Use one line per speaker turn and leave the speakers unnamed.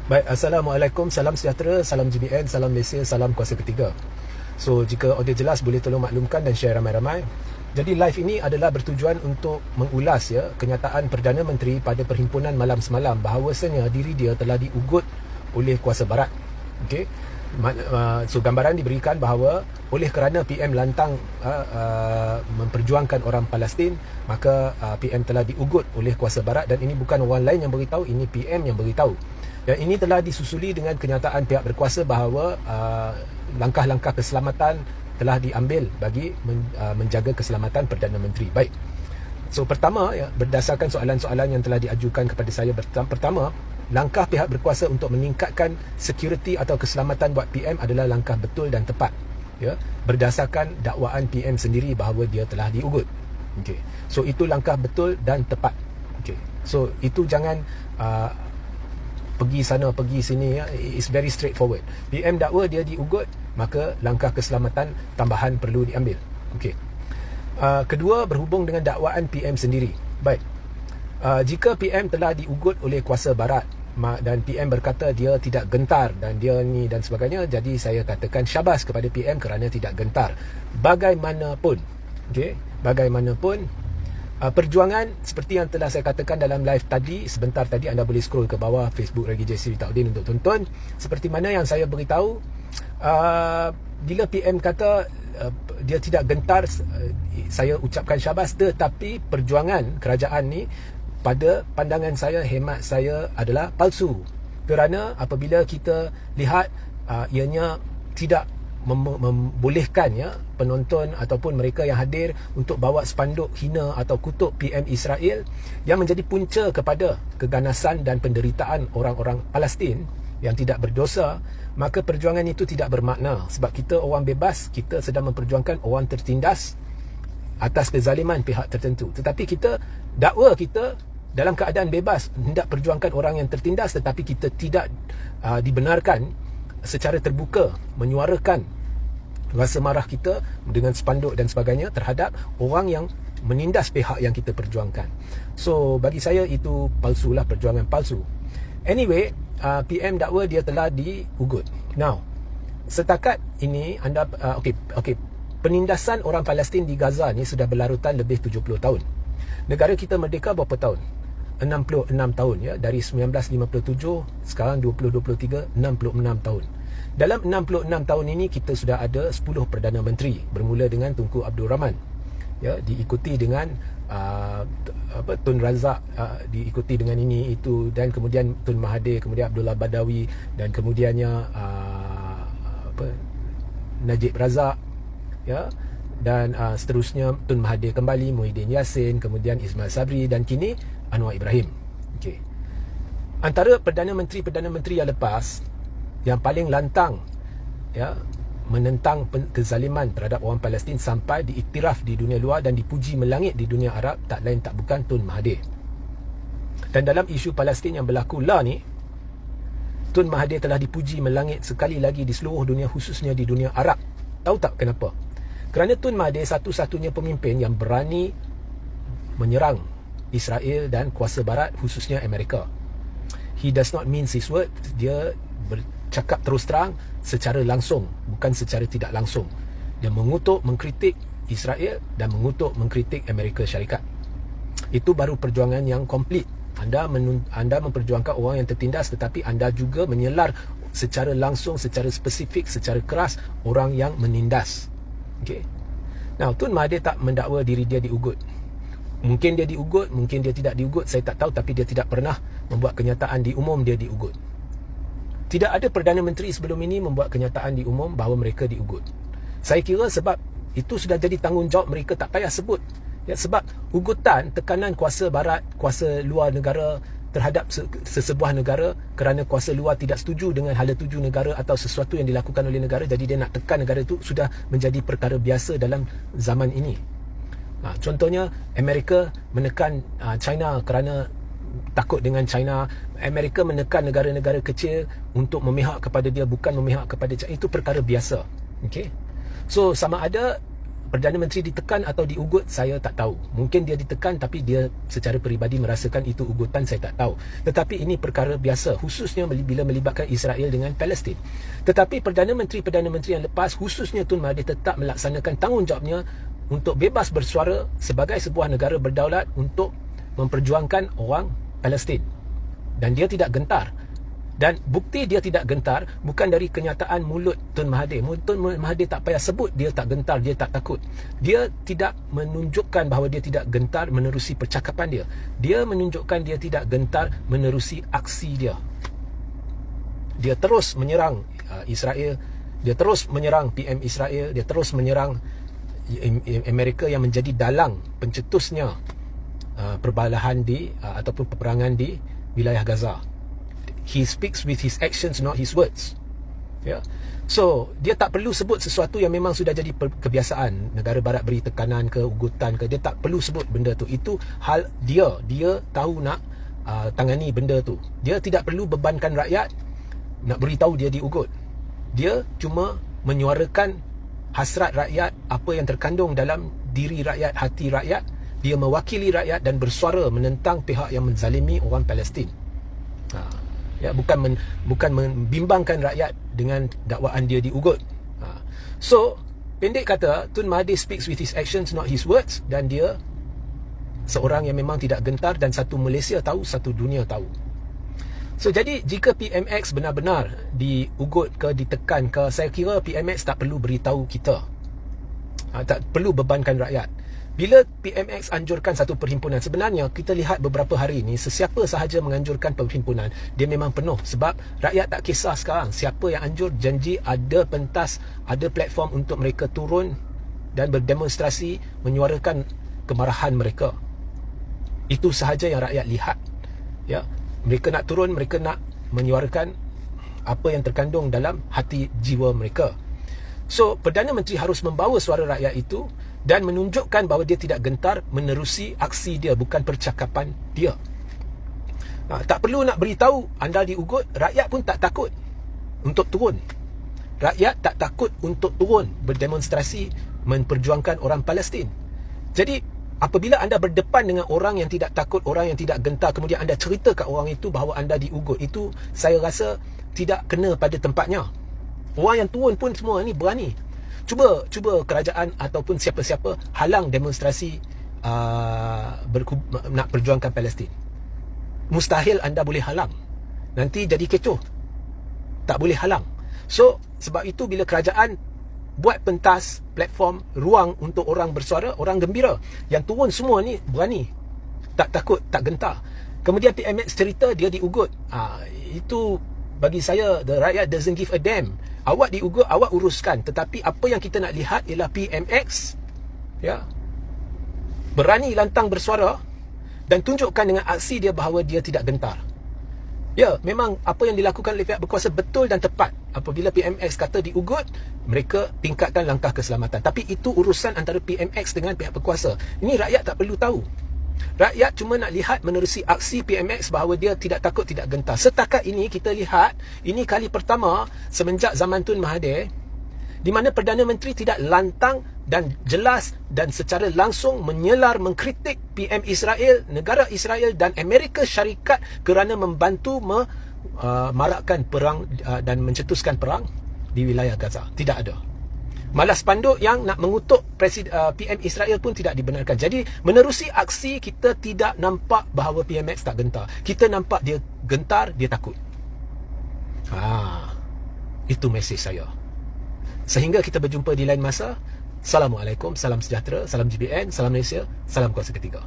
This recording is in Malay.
Baik, Assalamualaikum, salam sejahtera, salam GBN, salam Malaysia, salam kuasa ketiga. So, jika audio jelas boleh tolong maklumkan dan share ramai-ramai. Jadi live ini adalah bertujuan untuk mengulas kenyataan Perdana Menteri pada perhimpunan malam semalam bahawasanya diri dia telah diugut oleh kuasa barat. Okey. So gambaran diberikan bahawa oleh kerana PM lantang memperjuangkan orang Palestin, maka PM telah diugut oleh kuasa barat, dan ini bukan orang lain yang beritahu, ini PM yang beritahu. Dan ini telah disusuli dengan kenyataan pihak berkuasa bahawa langkah-langkah keselamatan telah diambil bagi menjaga keselamatan Perdana Menteri. Baik. So pertama, berdasarkan soalan-soalan yang telah diajukan kepada saya, pertama, langkah pihak berkuasa untuk meningkatkan security atau keselamatan buat PM adalah langkah betul dan tepat. Berdasarkan dakwaan PM sendiri bahawa dia telah diugut. Okay. So itu langkah betul dan tepat. Okay. So itu jangan pergi sana pergi sini, it's very straightforward. PM dakwa dia diugut, maka langkah keselamatan tambahan perlu diambil. Okey. Kedua, berhubung dengan dakwaan PM sendiri. Baik. Jika PM telah diugut oleh kuasa barat dan PM berkata dia tidak gentar dan dia ni dan sebagainya, jadi saya katakan syabas kepada PM kerana tidak gentar. Bagaimanapun, okey, bagaimanapun perjuangan seperti yang telah saya katakan dalam live tadi, sebentar tadi, anda boleh scroll ke bawah Facebook Regi J. Sri Taudin untuk tonton. Seperti mana yang saya beritahu, bila PM kata dia tidak gentar, saya ucapkan syabas, tetapi perjuangan kerajaan ni pada pandangan saya, hemat saya, adalah palsu. Kerana apabila kita lihat ianya tidak membolehkan penonton ataupun mereka yang hadir untuk bawa spanduk hina atau kutuk PM Israel yang menjadi punca kepada keganasan dan penderitaan orang-orang Palestin yang tidak berdosa, maka perjuangan itu tidak bermakna. Sebab kita orang bebas, kita sedang memperjuangkan orang tertindas atas kezaliman pihak tertentu. Tetapi kita, dakwa kita dalam keadaan bebas hendak perjuangkan orang yang tertindas, tetapi kita tidak dibenarkan secara terbuka menyuarakan rasa marah kita dengan spanduk dan sebagainya terhadap orang yang menindas pihak yang kita perjuangkan. So bagi saya itu palsulah, perjuangan palsu. Anyway, PM dakwa dia telah diugut. Now, setakat ini anda okey, penindasan orang Palestin di Gaza ni sudah berlarutan lebih 70 tahun. Negara kita merdeka berapa tahun? 66 tahun dari 1957, sekarang 2023, 66 tahun. Dalam 66 tahun ini kita sudah ada 10 Perdana Menteri, bermula dengan Tunku Abdul Rahman, diikuti dengan Tun Razak, diikuti dengan ini itu, dan kemudian Tun Mahathir, kemudian Abdullah Badawi, dan kemudiannya Najib Razak, dan seterusnya Tun Mahathir kembali, Muhyiddin Yassin, kemudian Ismail Sabri, dan kini Anwar Ibrahim. Okey. Antara Perdana Menteri yang lepas yang paling lantang menentang kezaliman terhadap orang Palestin sampai diiktiraf di dunia luar dan dipuji melangit di dunia Arab, tak lain tak bukan Tun Mahathir. Dan dalam isu Palestin yang berlaku ni, Tun Mahathir telah dipuji melangit sekali lagi di seluruh dunia, khususnya di dunia Arab. Tahu tak kenapa? Kerana Tun Mahathir satu-satunya pemimpin yang berani menyerang Israel dan kuasa barat, khususnya Amerika. He does not mince his word. Dia bercakap terus terang secara langsung, bukan secara tidak langsung. Dia mengutuk, mengkritik Israel dan mengutuk, mengkritik Amerika Syarikat. Itu baru perjuangan yang komplit. Anda memperjuangkan orang yang tertindas, tetapi anda juga menyelar secara langsung, secara spesifik, secara keras orang yang menindas. Okay. Now, Tun Mahathir tak mendakwa diri dia diugut. Mungkin dia diugut, mungkin dia tidak diugut, saya tak tahu, tapi dia tidak pernah membuat kenyataan di umum dia diugut. Tidak ada Perdana Menteri sebelum ini membuat kenyataan di umum bahawa mereka diugut. Saya kira sebab itu sudah jadi tanggungjawab mereka, tak payah sebut. Sebab ugutan, tekanan kuasa barat, kuasa luar negara terhadap sesebuah negara kerana kuasa luar tidak setuju dengan hala tuju negara atau sesuatu yang dilakukan oleh negara, jadi dia nak tekan negara itu, sudah menjadi perkara biasa dalam zaman ini. Contohnya, Amerika menekan China kerana takut dengan China. Amerika menekan negara-negara kecil untuk memihak kepada dia, bukan memihak kepada China. Itu perkara biasa. Okay? So, sama ada Perdana Menteri ditekan atau diugut, saya tak tahu. Mungkin dia ditekan tapi dia secara peribadi merasakan itu ugutan, saya tak tahu. Tetapi ini perkara biasa, khususnya bila melibatkan Israel dengan Palestin. Tetapi Perdana Menteri yang lepas, khususnya Tun Mahathir, tetap melaksanakan tanggungjawabnya untuk bebas bersuara sebagai sebuah negara berdaulat untuk memperjuangkan orang Palestin. Dan dia tidak gentar. Dan bukti dia tidak gentar bukan dari kenyataan mulut Tun Mahathir. Tun Mahathir tak payah sebut dia tak gentar, dia tak takut. Dia tidak menunjukkan bahawa dia tidak gentar menerusi percakapan dia. Dia menunjukkan dia tidak gentar menerusi aksi dia. Dia terus menyerang Israel, dia terus menyerang PM Israel, dia terus menyerang Amerika yang menjadi dalang pencetusnya perbalahan ataupun peperangan di wilayah Gaza. He speaks with his actions, not his words. Ya. So, dia tak perlu sebut sesuatu yang memang sudah jadi kebiasaan. Negara barat beri tekanan ke, ugutan ke, dia tak perlu sebut benda tu. Itu hal dia. Dia tahu nak tangani benda tu. Dia tidak perlu bebankan rakyat nak beritahu dia diugut. Dia cuma menyuarakan hasrat rakyat, apa yang terkandung dalam diri rakyat, hati rakyat. Dia mewakili rakyat dan bersuara menentang pihak yang menzalimi orang Palestin. Ya, bukan membimbangkan rakyat dengan dakwaan dia diugut. So, pendek kata, Tun Mahathir speaks with his actions, not his words. Dan dia seorang yang memang tidak gentar, dan satu Malaysia tahu, satu dunia tahu. So, jadi jika PMX benar-benar diugut ke, ditekan ke, saya kira PMX tak perlu beritahu kita. Tak perlu bebankan rakyat. Bila PMX anjurkan satu perhimpunan, sebenarnya kita lihat beberapa hari ini, sesiapa sahaja menganjurkan perhimpunan, dia memang penuh. Sebab rakyat tak kisah sekarang siapa yang anjur, janji ada pentas, ada platform untuk mereka turun dan berdemonstrasi, menyuarakan kemarahan mereka. Itu sahaja yang rakyat lihat. Ya, mereka nak turun, mereka nak menyuarakan apa yang terkandung dalam hati jiwa mereka. So, Perdana Menteri harus membawa suara rakyat itu dan menunjukkan bahawa dia tidak gentar menerusi aksi dia, bukan percakapan dia. Tak perlu nak beritahu anda diugut, rakyat pun tak takut untuk turun. Rakyat tak takut untuk turun berdemonstrasi memperjuangkan orang Palestin. Jadi, apabila anda berdepan dengan orang yang tidak takut, orang yang tidak gentar, kemudian anda cerita kat orang itu bahawa anda diugut, itu saya rasa tidak kena pada tempatnya. Orang yang turun pun semua ni berani. Cuba kerajaan ataupun siapa-siapa halang demonstrasi nak perjuangkan Palestin. Mustahil anda boleh halang. Nanti jadi kecoh. Tak boleh halang. So, sebab itu bila kerajaan buat pentas, platform, ruang untuk orang bersuara, orang gembira. Yang turun semua ni berani. Tak takut, tak gentar. Kemudian PMX cerita dia diugut. Itu bagi saya, the rakyat doesn't give a damn. Awak diugut, awak uruskan. Tetapi apa yang kita nak lihat ialah PMX berani lantang bersuara dan tunjukkan dengan aksi dia bahawa dia tidak gentar. Ya, memang apa yang dilakukan oleh pihak berkuasa betul dan tepat. Apabila PMX kata diugut, mereka tingkatkan langkah keselamatan. Tapi itu urusan antara PMX dengan pihak berkuasa. Ini rakyat tak perlu tahu. Rakyat cuma nak lihat menerusi aksi PMX bahawa dia tidak takut, tidak gentar. Setakat ini kita lihat, ini kali pertama semenjak zaman Tun Mahathir di mana Perdana Menteri tidak lantang dan jelas dan secara langsung menyelar, mengkritik PM Israel, negara Israel dan Amerika Syarikat kerana membantu marakkan perang dan mencetuskan perang di wilayah Gaza. Tidak ada. Malah spanduk yang nak mengutuk PM Israel pun tidak dibenarkan. Jadi menerusi aksi, kita tidak nampak bahawa PMX tak gentar. Kita nampak dia gentar, dia takut. Itu mesej saya. Sehingga kita berjumpa di lain masa. Assalamualaikum, salam sejahtera, salam GBN, salam Malaysia, salam kuasa ketiga.